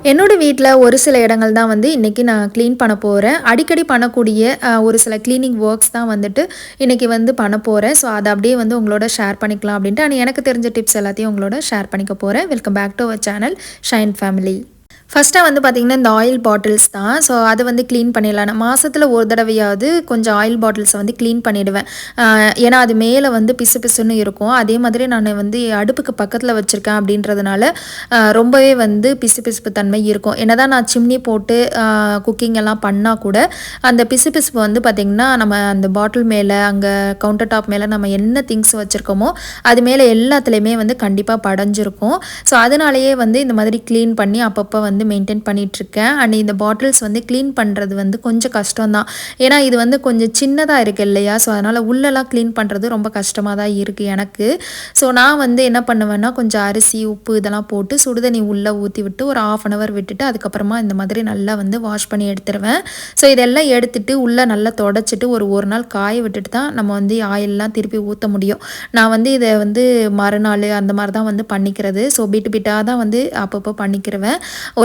என்னோட வீட்ல ஒரு சில இடங்கள் தான் வந்து இன்னைக்கு நான் க்ளீன் பண்ண போறேன். அடிக்கடி பண்ணக்கூடிய ஒரு சில கிளீனிங் ஒர்க்ஸ் தான் வந்துட்டு இன்னைக்கு வந்து பண்ண போறேன். ஸோ அத அப்படியே வந்து உங்களோட ஷேர் பண்ணிக்கலாம் அப்படின்ட்டு எனக்கு தெரிஞ்ச டிப்ஸ் எல்லாத்தையும் உங்களோட ஷேர் பண்ணிக்க போறேன். Welcome back to our channel Shine family. ஃபஸ்ட்டாக வந்து பார்த்திங்கன்னா இந்த ஆயில் பாட்டில்ஸ் தான். ஸோ அதை வந்து க்ளீன் பண்ணிடலாம். நான் மாதத்தில் ஒரு தடவையாவது கொஞ்சம் ஆயில் பாட்டில்ஸை வந்து க்ளீன் பண்ணிவிடுவேன். ஏன்னா அது மேலே வந்து பிசு பிசுன்னு இருக்கும். அதே மாதிரி நான் வந்து அடுப்புக்கு பக்கத்தில் வச்சுருக்கேன் அப்படின்றதுனால ரொம்பவே வந்து பிசு பிசுப்பு தன்மை இருக்கும். என்னதான் நான் சிம்னி போட்டு குக்கிங் எல்லாம் பண்ணால் கூட அந்த பிசு பிசுப்பு வந்து பார்த்திங்கன்னா நம்ம அந்த பாட்டில் மேலே அங்கே கவுண்டர் டாப் மேலே நம்ம என்ன திங்ஸ் வச்சுருக்கோமோ அது மேலே எல்லாத்துலேயுமே வந்து கண்டிப்பாக படைஞ்சிருக்கும். ஸோ அதனாலேயே வந்து இந்த மாதிரி க்ளீன் பண்ணி அப்பப்போ வந்து மெயின்டைன் பண்ணிகிட்ருக்கேன். அண்ட் இந்த பாட்டில்ஸ் வந்து க்ளீன் பண்ணுறது வந்து கொஞ்சம் கஷ்டம்தான். ஏன்னா இது வந்து கொஞ்சம் சின்னதாக இருக்குது இல்லையா? ஸோ அதனால் உள்ளெல்லாம் க்ளீன் பண்ணுறது ரொம்ப கஷ்டமாக தான் இருக்குது எனக்கு. ஸோ நான் வந்து என்ன பண்ணுவேன்னா கொஞ்சம் அரிசி உப்பு இதெல்லாம் போட்டு சுடுதண்ணி உள்ளே ஊற்றி விட்டு ஒரு 1/2 hour விட்டுட்டு அதுக்கப்புறமா இந்த மாதிரி நல்லா வந்து வாஷ் பண்ணி எடுத்துருவேன். ஸோ இதெல்லாம் எடுத்துகிட்டு உள்ளே நல்லா தொடச்சிட்டு ஒரு நாள் காய விட்டுட்டு தான் நம்ம வந்து ஆயிலெலாம் திருப்பி ஊற்ற முடியும். நான் வந்து இதை வந்து மறுநாள் அந்த மாதிரி தான் வந்து பண்ணிக்கிறது. ஸோ பிட்டாக தான் வந்து அப்பப்போ பண்ணிக்கிருவேன்.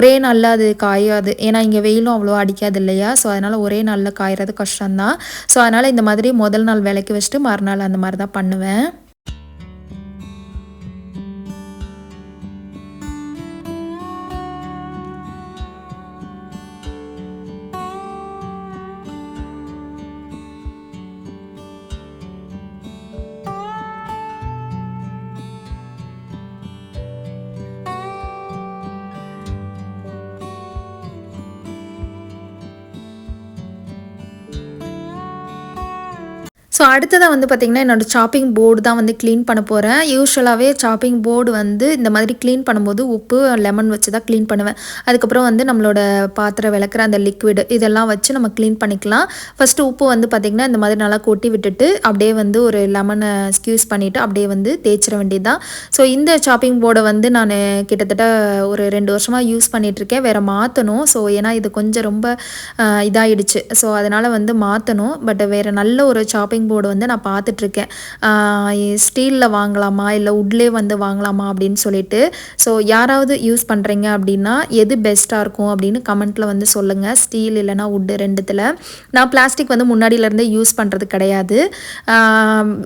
ஒரே நாளில் அது காயாது. ஏன்னா இங்கே வெயிலும் அவ்வளோ அடிக்காது இல்லையா? ஸோ அதனால் ஒரே நாளில் காய்கிறது கஷ்டம்தான். ஸோ அதனால் இந்த மாதிரி முதல் நாள் விளக்கி வச்சுட்டு மறுநாள் அந்த மாதிரி தான் பண்ணுவேன். ஸோ அடுத்ததாக வந்து பார்த்திங்கன்னா என்னோடய சாப்பிங் போர்டு தான் வந்து க்ளீன் பண்ண போகிறேன். யூஸ்வலாகவே சாப்பிங் போர்டு வந்து இந்த மாதிரி க்ளீன் பண்ணும்போது உப்பு லெமன் வச்சு தான் க்ளீன் பண்ணுவேன். அதுக்கப்புறம் வந்து நம்மளோட பாத்திரம் விளக்குற அந்த லிக்விடு இதெல்லாம் வச்சு நம்ம க்ளீன் பண்ணிக்கலாம். ஃபஸ்ட்டு உப்பு வந்து பார்த்திங்கன்னா இந்த மாதிரி நல்லா கொட்டி விட்டுட்டு அப்படியே வந்து ஒரு லெமனை ஸ்க்யூஸ் பண்ணிவிட்டு அப்படியே வந்து தேய்ச்சிட வேண்டியது தான். ஸோ இந்த சாப்பிங் போர்டை வந்து நான் கிட்டத்தட்ட ஒரு 2 வருஷமாக யூஸ் பண்ணிகிட்ருக்கேன். வேறு மாற்றணும். ஸோ ஏன்னா இது கொஞ்சம் ரொம்ப இதாகிடுச்சு. ஸோ அதனால் வந்து மாற்றணும். பட் வேறு நல்ல ஒரு சாப்பிங் போர்டு வந்து நான் பார்த்துட்ருக்கேன். ஸ்டீலில் வாங்கலாமா இல்லை வுட்லேயே வந்து வாங்கலாமா அப்படின்னு சொல்லிட்டு. ஸோ யாராவது யூஸ் பண்ணுறீங்க அப்படின்னா எது பெஸ்ட்டாக இருக்கும் அப்படின்னு கமெண்ட்டில் வந்து சொல்லுங்கள். ஸ்டீல் இல்லைனா வுட்டு ரெண்டுத்தில். நான் பிளாஸ்டிக் வந்து முன்னாடியிலேருந்தே யூஸ் பண்ணுறது கிடையாது.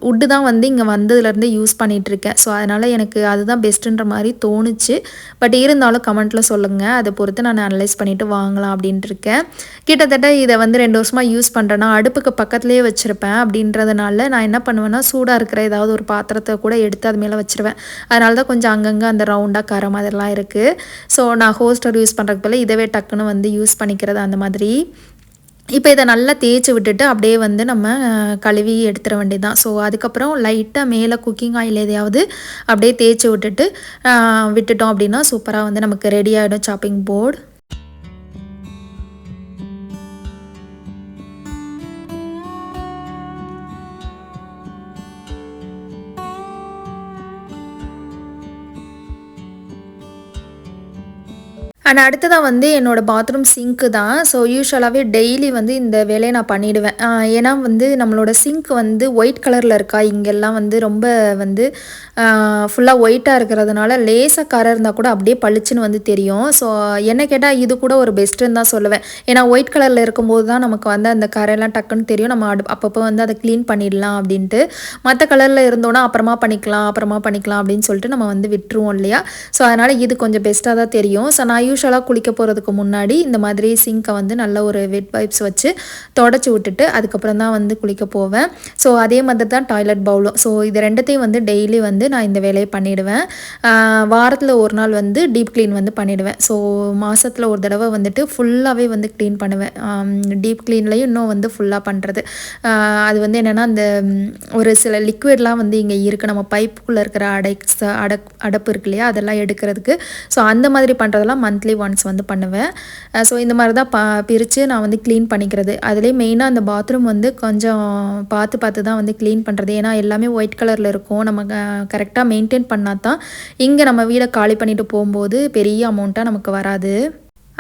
வுட்டு தான் வந்து இங்கே வந்ததுலேருந்தே யூஸ் பண்ணிகிட்ருக்கேன். ஸோ அதனால் எனக்கு அதுதான் பெஸ்ட்டுன்ற மாதிரி தோணுச்சு. பட் இருந்தாலும் கமெண்ட்டில் சொல்லுங்கள். அதை பொறுத்து நான் அனலைஸ் பண்ணிவிட்டு வாங்கலாம் அப்படின்ட்டு இருக்கேன். கிட்டத்தட்ட இதை வந்து 2 வருஷமாக யூஸ் பண்ணுறேன்னா அடுப்புக்கு பக்கத்துலேயே வச்சுருப்பேன். அப்படின்றதுனால நான் என்ன பண்ணுவேன்னா சூடாக இருக்கிற ஏதாவது ஒரு பாத்திரத்தை கூட எடுத்து அது மேலே வச்சுருவேன். அதனால தான் கொஞ்சம் அங்கங்கே அந்த ரவுண்டாக கரை மாதிரிலாம் இருக்குது. ஸோ நான் ஹோஸ்டர் யூஸ் பண்ணுறதுக்கு போல் இதவே டக்குன்னு வந்து யூஸ் பண்ணிக்கிறது அந்த மாதிரி. இப்போ இதை நல்லா தேய்ச்சி விட்டுட்டு அப்படியே வந்து நம்ம கழுவி எடுத்துட வேண்டியது தான். ஸோ அதுக்கப்புறம் லைட்டாக மேலே குக்கிங் ஆயில் எதையாவது அப்படியே தேய்ச்சி விட்டுட்டோம் அப்படின்னா சூப்பராக வந்து நமக்கு ரெடி ஆகிடும் சாப்பிங் போர்டு. அண்ட் அடுத்ததாக வந்து என்னோடய பாத்ரூம் சிங்க்கு தான். ஸோ யூஸ்வலாகவே டெய்லி வந்து இந்த வேலையை நான் பண்ணிவிடுவேன். ஏன்னா வந்து நம்மளோட சிங்க் வந்து ஒயிட் கலரில் இருக்கா இங்கெல்லாம் வந்து ரொம்ப வந்து ஃபுல்லாக ஒயிட்டாக இருக்கிறதுனால லேசாக கரை இருந்தால் கூட அப்படியே பளிச்சுன்னு வந்து தெரியும். ஸோ என்ன கேட்டால் இது கூட ஒரு பெஸ்ட்டுன்னு தான் சொல்லுவேன். ஏன்னா ஒயிட் கலரில் இருக்கும்போது தான் நமக்கு வந்து அந்த கரையெல்லாம் டக்குன்னு தெரியும். நம்ம அப்பப்போ வந்து அதை க்ளீன் பண்ணிடலாம் அப்படின்ட்டு. மற்ற கலரில் இருந்தோன்னா அப்புறமா பண்ணிக்கலாம் அப்படின்னு சொல்லிட்டு நம்ம வந்து விட்டுருவோம் இல்லையா? ஸோ அதனால் இது கொஞ்சம் பெஸ்ட்டாக தான் தெரியும். ஸோ நான் யூஸ்வலாக குளிக்க போகிறதுக்கு முன்னாடி இந்த மாதிரி சிங்கை வந்து நல்ல ஒரு வெட் வைப்ஸ் வச்சு தொடச்சி விட்டுட்டு அதுக்கப்புறம் தான் வந்து குளிக்க போவேன். ஸோ அதே மாதிரி தான் டாய்லெட் பவுலும். ஸோ இது ரெண்டத்தையும் வந்து டெய்லி வந்து நான் இந்த வேலையை பண்ணிவிடுவேன். வாரத்தில் ஒரு நாள் வந்து டீப் க்ளீன் வந்து பண்ணிவிடுவேன். ஸோ மாதத்தில் ஒரு தடவை வந்துட்டு ஃபுல்லாகவே வந்து க்ளீன் பண்ணுவேன். டீப் க்ளீன்லேயும் இன்னும் வந்து ஃபுல்லாக பண்ணுறது. அது வந்து என்னென்னா அந்த ஒரு சில லிக்விட்லாம் வந்து இங்கே இருக்குது. நம்ம பைப்புக்குள்ளே இருக்கிற அடப்பு இருக்கு இல்லையா அதெல்லாம் எடுக்கிறதுக்கு. ஸோ அந்த மாதிரி பண்ணுறதெல்லாம் மந்த்லி ஒன்ஸ் வந்து பண்ணுவேன். ஸோ இந்த மாதிரி தான் பிரித்து நான் வந்து க்ளீன் பண்ணிக்கிறது. அதிலே மெயினாக அந்த பாத்ரூம் வந்து கொஞ்சம் பார்த்து தான் வந்து க்ளீன் பண்ணுறது. ஏன்னா எல்லாமே ஒயிட் கலரில் இருக்கும். நம்ம கரெக்டாக மெயின்டைன் பண்ணால் தான் இங்கே நம்ம வீடை காலி பண்ணிவிட்டு போகும்போது பெரிய அமௌண்ட்டாக நமக்கு வராது.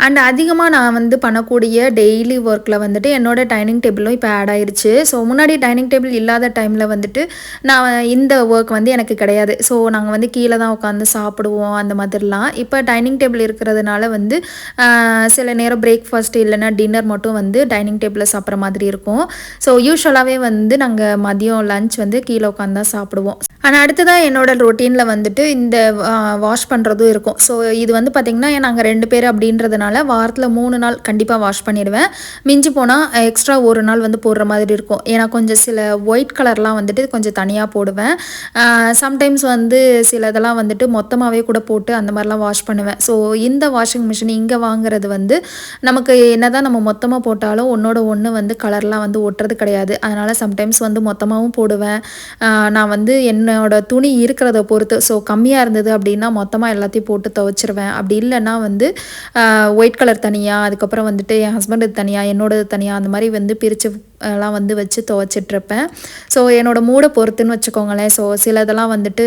அண்ட் அதிகமாக நான் வந்து பண்ணக்கூடிய டெய்லி ஒர்க்கில் வந்துட்டு என்னோட டைனிங் டேபிளும் இப்போ ஆட் ஆயிடுச்சு. ஸோ முன்னாடி டைனிங் டேபிள் இல்லாத டைமில் வந்துட்டு நான் இந்த ஒர்க் வந்து எனக்கு கிடையாது. ஸோ நாங்கள் வந்து கீழே தான் உட்காந்து சாப்பிடுவோம் அந்த மாதிரிலாம். இப்போ டைனிங் டேபிள் இருக்கிறதுனால வந்து சில நேரம் பிரேக்ஃபாஸ்ட் இல்லைன்னா டின்னர் மட்டும் வந்து டைனிங் டேபிளில் சாப்பிட்ற மாதிரி இருக்கும். ஸோ யூஸ்வலாகவே வந்து நாங்கள் மதியம் லஞ்ச் வந்து கீழே உட்காந்து தான் சாப்பிடுவோம். ஆனால் அடுத்ததாக என்னோட ரொட்டீனில் வந்துட்டு இந்த வாஷ் பண்ணுறதும் இருக்கும். ஸோ இது வந்து பார்த்திங்கன்னா நாங்கள் 2 பேர் அப்படின்றதுனால வாரத்தில் 3 நாள் கண்டிப்பாக வாஷ் பண்ணிடுவேன். மிஞ்சி போனால் எக்ஸ்ட்ரா ஒரு நாள் வந்து போடுற மாதிரி இருக்கும். ஏன்னா கொஞ்சம் சில ஒயிட் கலர்லாம் வந்துட்டு கொஞ்சம் தனியாக போடுவேன். சம்டைம்ஸ் வந்து சில இதெல்லாம் வந்துட்டு மொத்தமாகவே கூட போட்டு அந்த மாதிரிலாம் வாஷ் பண்ணுவேன். ஸோ இந்த வாஷிங் மிஷின் இங்கே வாங்குறது வந்து நமக்கு என்ன தான் நம்ம மொத்தமாக போட்டாலும் ஒன்றோட ஒன்று வந்து கலர்லாம் வந்து ஒட்டுறது கிடையாது. அதனால் சம்டைம்ஸ் வந்து மொத்தமாகவும் போடுவேன். நான் வந்து என்னோட துணி இருக்கிறத பொறுத்து, ஸோ கம்மியாக இருந்தது அப்படின்னா மொத்தமாக எல்லாத்தையும் போட்டு துவைச்சிருவேன். அப்படி இல்லைன்னா வந்து ஒயிட் கலர் தனியாக, அதுக்கப்புறம் வந்துட்டு என் ஹஸ்பண்டுக்கு தனியாக, என்னோடது தனியாக, அந்த மாதிரி வந்து பிரித்து எல்லாம் வந்து வச்சு துவைச்சிட்ருப்பேன். ஸோ என்னோடய மூடை பொறுத்துன்னு வச்சுக்கோங்களேன். ஸோ சிலதெல்லாம் வந்துட்டு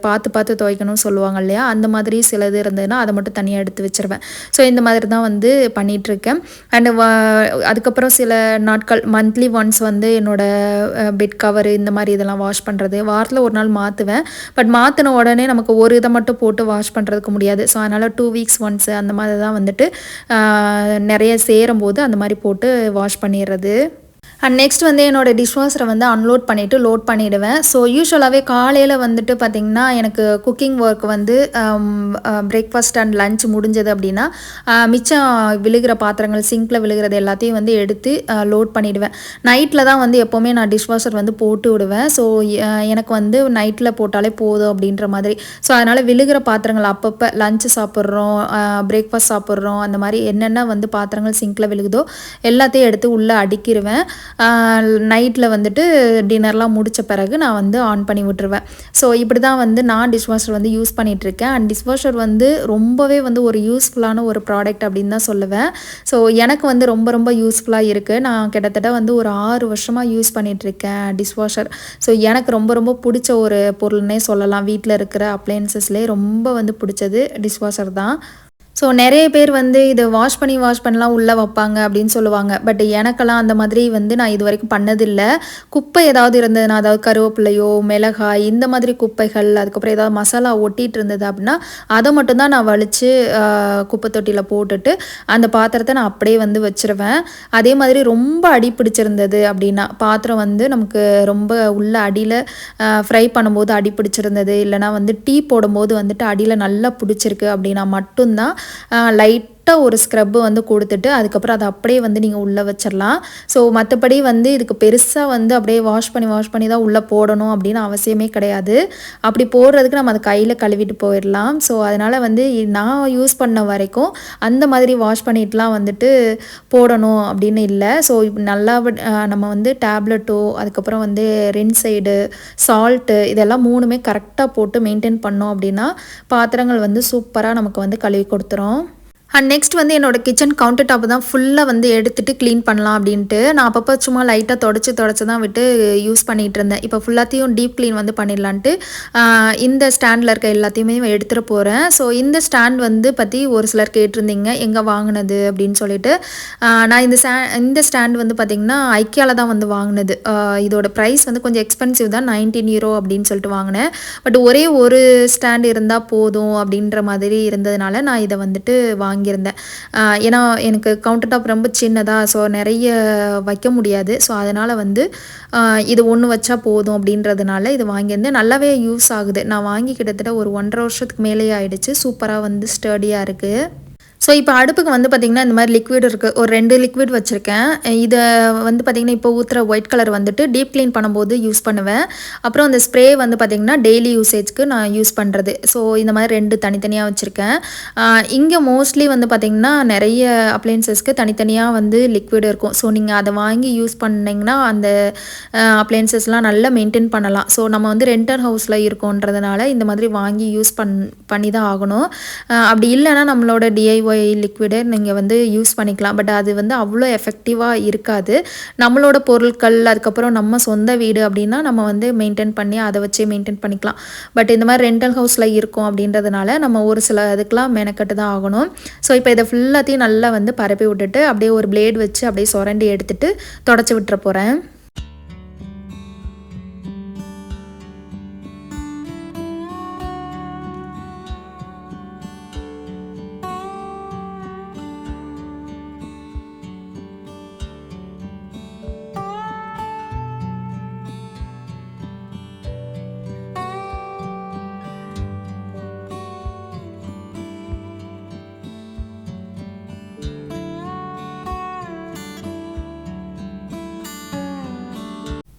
பார்த்து பார்த்து துவைக்கணும்னு சொல்லுவாங்க இல்லையா, அந்த மாதிரி சிலது இருந்ததுன்னா அதை மட்டும் தனியாக எடுத்து வச்சுருவேன். ஸோ இந்த மாதிரி தான் வந்து பண்ணிகிட்ருக்கேன். அண்டு அதுக்கப்புறம் சில நாட்கள் மந்த்லி ஒன்ஸ் வந்து என்னோடய பெட் கவரு இந்த மாதிரி இதெல்லாம் வாஷ் பண்ணுறது வாரத்தில் ஒரு நாள் மாற்றுவேன். பட் மாற்றின உடனே நமக்கு ஒரு இதை மட்டும் போட்டு வாஷ் பண்ணுறதுக்கு முடியாது. ஸோ அதனால் 2 வீக்ஸ் ஒன்ஸு அந்த மாதிரி தான் வந்துட்டு நிறைய சேரும்போது அந்த மாதிரி போட்டு வாஷ் பண்ணிடுறது. அண்ட் நெக்ஸ்ட் வந்து என்னோடய டிஷ்வாஷரை வந்து அன்லோட் பண்ணிவிட்டு லோட் பண்ணிவிடுவேன். ஸோ யூஸ்வலாகவே காலையில் வந்துட்டு பார்த்திங்கன்னா எனக்கு குக்கிங் ஒர்க் வந்து பிரேக்ஃபாஸ்ட் அண்ட் லன்ச் முடிஞ்சது அப்படின்னா மிச்சம் விழுகிற பாத்திரங்கள் சிங்கில் விழுகிறது எல்லாத்தையும் வந்து எடுத்து லோட் பண்ணிவிடுவேன். நைட்டில் தான் வந்து எப்போவுமே நான் டிஷ்வாஷர் வந்து போட்டு விடுவேன். ஸோ எனக்கு வந்து நைட்டில் போட்டாலே போதும் அப்படின்ற மாதிரி. ஸோ அதனால் விழுகிற பாத்திரங்கள் அப்பப்போ லஞ்சு சாப்பிட்றோம், பிரேக்ஃபாஸ்ட் சாப்பிட்றோம், அந்த மாதிரி என்னென்ன வந்து பாத்திரங்கள் சிங்கில் விழுகுதோ எல்லாத்தையும் எடுத்து உள்ளே அடுக்கிடுவேன். நைட்டில் வந்துட்டு டின்னர்லாம் முடித்த பிறகு நான் வந்து ஆன் பண்ணி விட்டுருவேன். ஸோ இப்படி தான் வந்து நான் டிஷ்வாஷர் வந்து யூஸ் பண்ணிகிட்ருக்கேன். அண்ட் டிஷ்வாஷர் வந்து ரொம்பவே வந்து ஒரு யூஸ்ஃபுல்லான ஒரு ப்ராடக்ட் அப்படின்னு தான் சொல்லுவேன். ஸோ எனக்கு வந்து ரொம்ப ரொம்ப யூஸ்ஃபுல்லாக இருக்குது. நான் கிட்டத்தட்ட வந்து ஒரு 6 வருஷமாக யூஸ் பண்ணிகிட்ருக்கேன் டிஷ்வாஷர். ஸோ எனக்கு ரொம்ப ரொம்ப பிடிச்ச ஒரு பொருள்னே சொல்லலாம். வீட்டில் இருக்கிற அப்ளையன்சஸ்லேயே ரொம்ப வந்து பிடிச்சது டிஷ்வாஷர் தான். ஸோ நிறைய பேர் வந்து இதை வாஷ் பண்ணலாம் உள்ளே வைப்பாங்க அப்படின்னு சொல்லுவாங்க. பட் எனக்கெல்லாம் அந்த மாதிரி வந்து நான் இது வரைக்கும் பண்ணதில்லை. குப்பை ஏதாவது இருந்ததுன்னா, அதாவது கருவேப்பிலையோ மிளகாய் இந்த மாதிரி குப்பைகள், அதுக்கப்புறம் ஏதாவது மசாலா ஒட்டிகிட்டு இருந்தது அப்படின்னா அதை மட்டும்தான் நான் வலித்து குப்பை தொட்டியில் போட்டுட்டு அந்த பாத்திரத்தை நான் அப்படியே வந்து வச்சுருவேன். அதே மாதிரி ரொம்ப அடி பிடிச்சிருந்தது அப்படின்னா, பாத்திரம் வந்து நமக்கு ரொம்ப உள்ள அடியில் ஃப்ரை பண்ணும்போது அடி பிடிச்சிருந்தது, இல்லைனா வந்து டீ போடும்போது வந்துட்டு அடியில் நல்லா பிடிச்சிருக்கு அப்படின்னா மட்டும்தான் லைட்டாக ஒரு ஸ்க்ரப்பு வந்து கொடுத்துட்டு அதுக்கப்புறம் அதை அப்படியே வந்து நீங்கள் உள்ளே வச்சிடலாம். ஸோ மற்றபடி வந்து இதுக்கு பெருசாக வந்து அப்படியே வாஷ் பண்ணி தான் உள்ளே போடணும் அப்படின்னு அவசியமே கிடையாது. அப்படி போடுறதுக்கு நம்ம அதை கையில் கழுவிட்டு போயிடலாம். ஸோ அதனால் வந்து நான் யூஸ் பண்ண வரைக்கும் அந்த மாதிரி வாஷ் பண்ணிட்டுலாம் வந்துட்டு போடணும் அப்படின்னு இல்லை. ஸோ இப்போ நல்லா நம்ம வந்து டேப்லெட்டோ அதுக்கப்புறம் வந்து ரின்சைடு சால்ட்டு இதெல்லாம் 3மே கரெக்டாக போட்டு மெயின்டைன் பண்ணோம் அப்படின்னா பாத்திரங்கள் வந்து சூப்பராக நமக்கு வந்து கழுவி கொடுத்துரும். அண்ட் நெக்ஸ்ட் வந்து என்னோடய கிச்சன் கவுண்டர் டாப் தான் ஃபுல்லாக வந்து எடுத்துகிட்டு க்ளீன் பண்ணலாம் அப்படின்ட்டு நான் அப்பப்போ சும்மா லைட்டாக தொடச்சி தான் விட்டு யூஸ் பண்ணிகிட்டு இருந்தேன். இப்போ ஃபுல்லாத்தையும் டீப் க்ளீன் வந்து பண்ணிடலான்ட்டு இந்த ஸ்டாண்டில் இருக்க எல்லாத்தையுமே எடுத்துகிட்டு போகிறேன். ஸோ இந்த ஸ்டாண்ட் வந்து பற்றி ஒரு சிலர் கேட்டிருந்தீங்க எங்கே வாங்கினது அப்படின்னு சொல்லிட்டு. நான் இந்த ஸ்டாண்ட் வந்து பார்த்திங்கன்னா ஐக்கியாவில் தான் வந்து வாங்கினது. இதோட ப்ரைஸ் வந்து கொஞ்சம் எக்ஸ்பென்சிவ் தான், 19 யூரோ அப்படின்னு சொல்லிட்டு வாங்கினேன். பட் ஒரே ஒரு ஸ்டாண்ட் இருந்தால் போதும் அப்படின்ற மாதிரி இருந்ததுனால நான் இதை வந்துட்டு வாங்கியிருந்தேன். ஏன்னா எனக்கு கவுண்டர் டாப் ரொம்ப சின்னதாக, ஸோ நிறைய வைக்க முடியாது. ஸோ அதனால் வந்து இது ஒன்று வச்சா போதும் அப்படின்றதுனால இது வாங்கியிருந்தேன். நல்லாவே யூஸ் ஆகுது. நான் வாங்கி கிட்டத்தட்ட ஒரு 1.5 வருஷத்துக்கு மேலேயே ஆகிடுச்சு. சூப்பராக வந்து ஸ்டடியாக இருக்குது. ஸோ இப்போ அடுப்புக்கு வந்து பார்த்திங்கன்னா இந்த மாதிரி லிக்விட் இருக்குது. ஒரு 2 லிக்விட் வச்சுருக்கேன். இதை வந்து பார்த்திங்கன்னா இப்போ ஊற்றுற ஒயிட் கலர் வந்துட்டு டீப் க்ளீன் பண்ணும்போது யூஸ் பண்ணுவேன். அப்புறம் அந்த ஸ்ப்ரே வந்து பார்த்திங்கன்னா டெய்லி யூசேஜ்க்கு நான் யூஸ் பண்ணுறது. ஸோ இந்த மாதிரி 2 தனித்தனியாக வச்சுருக்கேன். இங்கே மோஸ்ட்லி வந்து பார்த்திங்கன்னா நிறைய அப்ளையன்சஸ்க்கு தனித்தனியாக வந்து லிக்விட் இருக்கும். ஸோ நீங்கள் அதை வாங்கி யூஸ் பண்ணிங்கன்னா அந்த அப்ளையன்சஸ்லாம் நல்லா மெயின்டைன் பண்ணலாம். ஸோ நம்ம வந்து ரெண்டர் ஹவுஸில் இருக்கோன்றதுனால இந்த மாதிரி வாங்கி யூஸ் பண்ணி தான் ஆகணும். அப்படி இல்லைன்னா நம்மளோட DIY ஒய் லிக்விடு நீங்கள் வந்து யூஸ் பண்ணிக்கலாம். பட் அது வந்து அவ்வளோ எஃபெக்டிவாக இருக்காது. நம்மளோட பொருட்கள் அதுக்கப்புறம் நம்ம சொந்த வீடு அப்படின்னா நம்ம வந்து மெயின்டைன் பண்ணி அதை வச்சே மெயின்டைன் பண்ணிக்கலாம். பட் இந்த மாதிரி ரெண்டல் ஹவுஸில் இருக்கோம் அப்படின்றதுனால நம்ம ஒரு சில இதுக்கெலாம் மெனக்கட்டு தான் ஆகணும். ஸோ இப்போ இதை ஃபுல்லாத்தையும் நல்லா வந்து பரப்பி விட்டுட்டு அப்படியே ஒரு பிளேட் வச்சு அப்படியே சுரண்டி எடுத்துகிட்டு தொடச்சி விட்டுற போகிறேன்.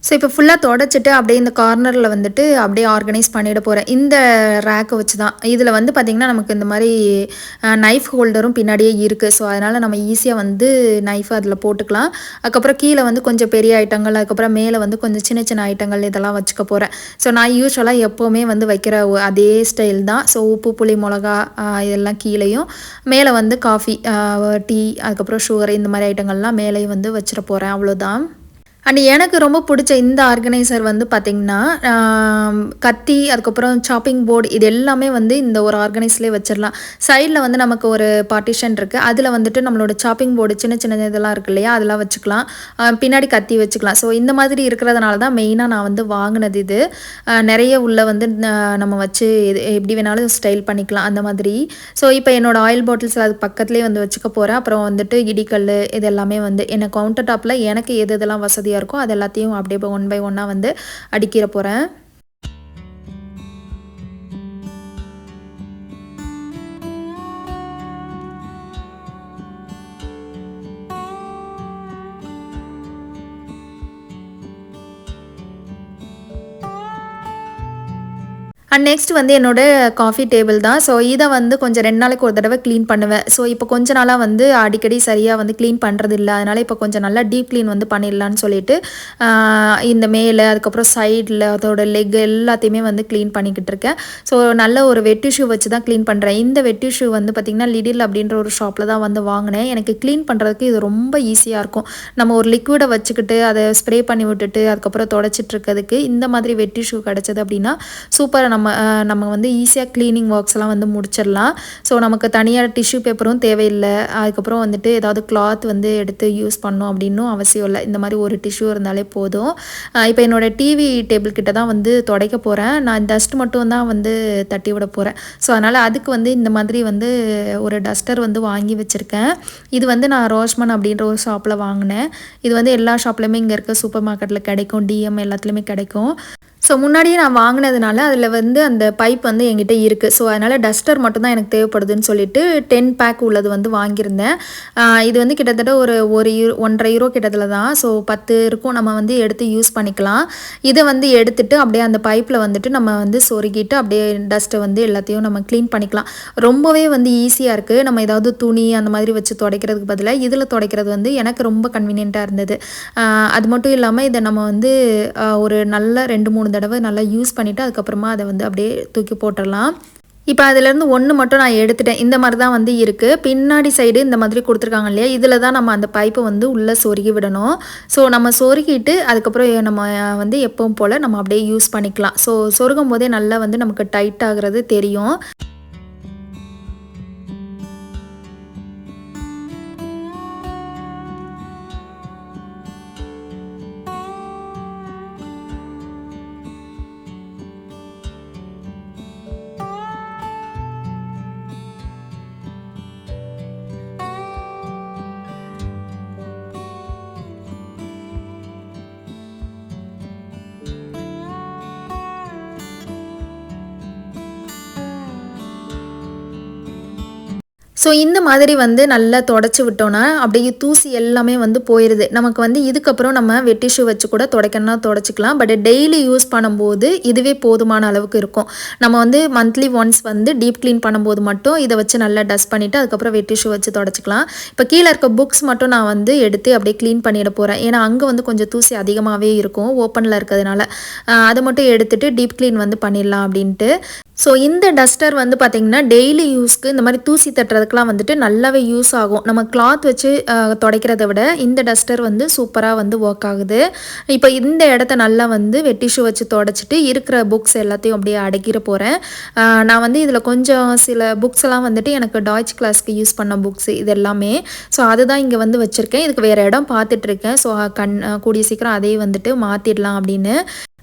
ஸோ இப்போ ஃபுல்லாக தொடச்சிட்டு அப்படியே இந்த கார்னரில் வந்துட்டு அப்படியே ஆர்கனைஸ் பண்ணிட போகிறேன். இந்த ரேக்கை வச்சு தான். இதில் வந்து பார்த்திங்கன்னா நமக்கு இந்த மாதிரி நைஃப் ஹோல்டரும் பின்னாடியே இருக்குது. ஸோ அதனால் நம்ம ஈஸியாக வந்து நைஃபை அதில் போட்டுக்கலாம். அதுக்கப்புறம் கீழே வந்து கொஞ்சம் பெரிய ஐட்டங்கள், அதுக்கப்புறம் மேலே வந்து கொஞ்சம் சின்ன சின்ன ஐட்டங்கள் இதெல்லாம் வச்சுக்க போகிறேன். ஸோ நான் யூஸ்வலாக எப்போவுமே வந்து வைக்கிற அதே ஸ்டைல் தான். ஸோ உப்பு, புளி, மிளகா இதெல்லாம் கீழேயும், மேலே வந்து காஃபி, டீ, அதுக்கப்புறம் சுகர் இந்த மாதிரி ஐட்டங்கள்லாம் மேலேயும் வந்து வச்சிட போகிறேன். அவ்வளோதான். அண்ட் எனக்கு ரொம்ப பிடிச்ச இந்த ஆர்கனைசர் வந்து பார்த்திங்கன்னா கத்தி, அதுக்கப்புறம் சாப்பிங் போர்டு இது எல்லாமே வந்து இந்த ஒரு ஆர்கனைஸ்லேயே வச்சிடலாம். சைடில் வந்து நமக்கு ஒரு பார்ட்டிஷன் இருக்குது. அதில் வந்துட்டு நம்மளோட சாப்பிங் போர்டு சின்ன சின்ன இதெல்லாம் இருக்குது இல்லையா, அதெல்லாம் வச்சுக்கலாம். பின்னாடி கத்தி வச்சுக்கலாம். ஸோ இந்த மாதிரி இருக்கிறதுனால தான் மெயினாக நான் வந்து வாங்கினது இது. நிறைய உள்ளே வந்து நம்ம வச்சு எப்படி வேணாலும் ஸ்டைல் பண்ணிக்கலாம் அந்த மாதிரி. ஸோ இப்போ என்னோடய ஆயில் பாட்டில்ஸ் அது பக்கத்துலேயே வந்து வச்சுக்க போகிறேன். அப்புறம் வந்துட்டு இடிக்கல் இது எல்லாமே வந்து என்ன கவுண்டர் டாப்பில் எனக்கு எது இதெல்லாம் வசதியாக இருக்கோ அது எல்லாத்தையும் அப்படியே ஒன் பை ஒன்னாக வந்து அடிக்கிற போகிறேன். அண்ட் நெக்ஸ்ட் வந்து என்னோடய காஃபி டேபிள் தான். ஸோ இதை வந்து கொஞ்சம் 2 நாளைக்கு ஒரு தடவை க்ளீன் பண்ணுவேன். ஸோ இப்போ கொஞ்ச நாளாக வந்து அடிக்கடி சரியாக வந்து க்ளீன் பண்ணுறது இல்லை. அதனால் இப்போ கொஞ்சம் நல்லா டீப் க்ளீன் வந்து பண்ணிடலான்னு சொல்லிட்டு இந்த மேலே, அதுக்கப்புறம் சைடில், அதோட லெக் எல்லாத்தையுமே வந்து க்ளீன் பண்ணிக்கிட்டு இருக்கேன். ஸோ நல்ல ஒரு வெட் டிஷ்யூ வச்சு தான் க்ளீன் பண்ணுறேன். இந்த வெட் டிஷ்யூ வந்து பார்த்திங்கன்னா லிடில் அப்படின்ற ஒரு ஷாப்பில் தான் வந்து வாங்கினேன். எனக்கு க்ளீன் பண்ணுறதுக்கு இது ரொம்ப ஈஸியாக இருக்கும். நம்ம ஒரு லிக்விடை வச்சுக்கிட்டு அதை ஸ்ப்ரே பண்ணி விட்டுட்டு அதுக்கப்புறம் தொடச்சிட்டு இருக்கிறதுக்கு இந்த மாதிரி வெட் டிஷ்யூ கிடச்சது அப்படின்னா சூப்பராக நம்ம வந்து ஈஸியாக க்ளீனிங் ஒர்க்ஸ்லாம் வந்து முடிச்சிடலாம். ஸோ நமக்கு தனியாக டிஷ்யூ பேப்பரும் தேவையில்லை. அதுக்கப்புறம் வந்துட்டு ஏதாவது கிளாத் வந்து எடுத்து யூஸ் பண்ணணும் அப்படின்னும் அவசியம் இல்லை. இந்த மாதிரி ஒரு டிஷ்யூ இருந்தாலே போதும். இப்போ என்னோடய டிவி டேபிள் கிட்ட தான் வந்து துடைக்க போகிறேன். நான் டஸ்ட் மட்டும் தான் வந்து தட்டி விட போகிறேன். ஸோ அதனால் அதுக்கு வந்து இந்த மாதிரி வந்து ஒரு டஸ்டர் வந்து வாங்கி வச்சுருக்கேன். இது வந்து நான் ரோஷ்மன் அப்படின்ற ஒரு ஷாப்பில் வாங்கினேன். இது வந்து எல்லா ஷாப்லையுமே இங்கே இருக்க சூப்பர் மார்க்கெட்டில் கிடைக்கும், டிஎம் எல்லாத்துலேயுமே கிடைக்கும். ஸோ முன்னாடியே நான் வாங்கினதுனால அதில் வந்து அந்த பைப் வந்து என்கிட்ட இருக்குது. ஸோ அதனால் டஸ்டர் மட்டும்தான் எனக்கு தேவைப்படுதுன்னு சொல்லிட்டு 10 பேக் உள்ளது வந்து வாங்கியிருந்தேன். இது வந்து கிட்டத்தட்ட ஒரு €1.5 கிட்டத்தில் தான். ஸோ 10 இருக்கும். நம்ம வந்து எடுத்து யூஸ் பண்ணிக்கலாம். இதை வந்து எடுத்துகிட்டு அப்படியே அந்த பைப்பில் வந்துட்டு நம்ம வந்து சொருகிட்டு அப்படியே டஸ்ட்டை வந்து எல்லாத்தையும் நம்ம க்ளீன் பண்ணிக்கலாம். ரொம்பவே வந்து ஈஸியாக இருக்குது. நம்ம ஏதாவது துணி அந்த மாதிரி வச்சு துடைக்கிறதுக்கு பதிலாக இதில் துடைக்கிறது வந்து எனக்கு ரொம்ப கன்வீனியண்ட்டாக இருந்தது. அது மட்டும் இல்லாமல் இதை நம்ம வந்து ஒரு நல்ல 2-3 தடவை நல்லா யூஸ் பண்ணிவிட்டு அதுக்கப்புறமா அதை வந்து அப்படியே தூக்கி போட்டுடலாம். இப்போ அதிலேருந்து ஒன்று மட்டும் நான் எடுத்துட்டேன். இந்த மாதிரி தான் வந்து இருக்குது. பின்னாடி சைடு இந்த மாதிரி கொடுத்துருக்காங்க இல்லையா, இதில் தான் நம்ம அந்த பைப்பை வந்து உள்ளே சொருகி விடணும். ஸோ நம்ம சொருகிட்டு அதுக்கப்புறம் நம்ம வந்து எப்பவும் போல் நம்ம அப்படியே யூஸ் பண்ணிக்கலாம். ஸோ சொருகும் போதே நல்லா வந்து நமக்கு டைட் ஆகிறது தெரியும். ஸோ இந்த மாதிரி வந்து நல்லா தொடச்சி விட்டோன்னா அப்படியே தூசி எல்லாமே வந்து போயிடுது. நமக்கு வந்து இதுக்கப்புறம் நம்ம வெட் டிஷ்யூ வச்சு கூட துடைக்கணும்னா துடைச்சிக்கலாம். பட் டெய்லி யூஸ் பண்ணும்போது இதுவே போதுமான அளவுக்கு இருக்கும். நம்ம வந்து மந்த்லி ஒன்ஸ் வந்து டீப் க்ளீன் பண்ணும்போது மட்டும் இதை வச்சு நல்லா டஸ்ட் பண்ணிவிட்டு அதுக்கப்புறம் வெட் டிஷ்யூ வச்சு துடைச்சிக்கலாம். இப்போ கீழே இருக்க புக்ஸ் மட்டும் நான் வந்து எடுத்து அப்படியே க்ளீன் பண்ணிட போகிறேன். ஏன்னா அங்கே வந்து கொஞ்சம் தூசி அதிகமாகவே இருக்கும் ஓப்பனில் இருக்கிறதுனால. அதை மட்டும் எடுத்துகிட்டு டீப் க்ளீன் வந்து பண்ணிடலாம் அப்படின்ட்டு. ஸோ இந்த டஸ்டர் வந்து பார்த்திங்கன்னா டெய்லி யூஸ்க்கு இந்த மாதிரி தூசி தட்டுறதெல்லாம் பண்ணுறதுக்கெலாம் வந்துட்டு நல்லாவே யூஸ் ஆகும். நம்ம கிளாத் வச்சு துடைக்கிறத விட இந்த டஸ்டர் வந்து சூப்பராக வந்து ஒர்க் ஆகுது. இப்போ இந்த இடத்த நல்லா வந்து வெட்டிஷூ வச்சு துடைச்சிட்டு இருக்கிற புக்ஸ் எல்லாத்தையும் அப்படியே அடக்கிற போகிறேன். நான் வந்து இதில் கொஞ்சம் சில புக்ஸ் எல்லாம் வந்துட்டு எனக்கு டாய்ச் கிளாஸ்க்கு யூஸ் பண்ண புக்ஸ் இது எல்லாமே. ஸோ அதுதான் இங்கே வந்து வச்சுருக்கேன். இதுக்கு வேறு இடம் பார்த்துட்ருக்கேன். ஸோ கூடிய சீக்கிரம் அதையே வந்துட்டு மாற்றிடலாம் அப்படின்னு.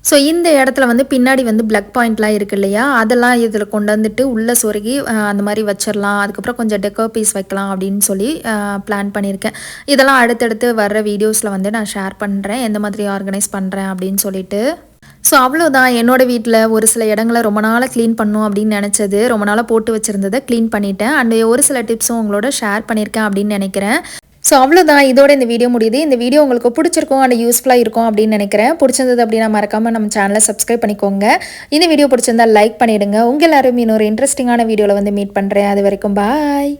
ஸோ இந்த இடத்துல வந்து பின்னாடி வந்து பிளக் பாயிண்ட்லாம் இருக்குது இல்லையா, அதெல்லாம் இதில் கொண்டு வந்துட்டு உள்ளே சொருகி அந்த மாதிரி வச்சிடலாம். அதுக்கப்புறம் கொஞ்சம் டெக்கர் பீஸ் வைக்கலாம் அப்படின்னு சொல்லி பிளான் பண்ணியிருக்கேன். இதெல்லாம் அடுத்தடுத்து வர்ற வீடியோஸில் வந்து நான் ஷேர் பண்ணுறேன், எந்த மாதிரி ஆர்கனைஸ் பண்ணுறேன் அப்படின்னு சொல்லிட்டு. ஸோ அவ்வளோதான், என்னோடய வீட்டில் ஒரு சில இடங்களை ரொம்ப நாளாக க்ளீன் பண்ணணும் அப்படின்னு நினச்சது, ரொம்ப நாளாக போட்டு வச்சுருந்ததை க்ளீன் பண்ணிட்டேன். அண்ட் ஒரு சில டிப்ஸும் உங்களோட ஷேர் பண்ணியிருக்கேன் அப்படின்னு நினைக்கிறேன். ஸோ அவ்வளோதான், இதோட இந்த வீடியோ முடியுது. இந்த வீடியோ உங்களுக்கு பிடிச்சிருக்கும் அண்ட் யூஸ்ஃபுல்லாக இருக்கும் அப்படின்னு நினைக்கிறேன். பிடிச்சிருந்தது அப்படின்னா மறக்காமல் நம்ம சேனலை சப்ஸ்கிரைப் பண்ணிக்கோங்க. இந்த வீடியோ பிடிச்சிருந்தா லைக் பண்ணிவிடுங்க. உங்கள் எல்லாரும் இன்னொரு இன்ட்ரெஸ்டிங்கான வீடியோவில் வந்து மீட் பண்ணுறேன். அது வரைக்கும் பாய்.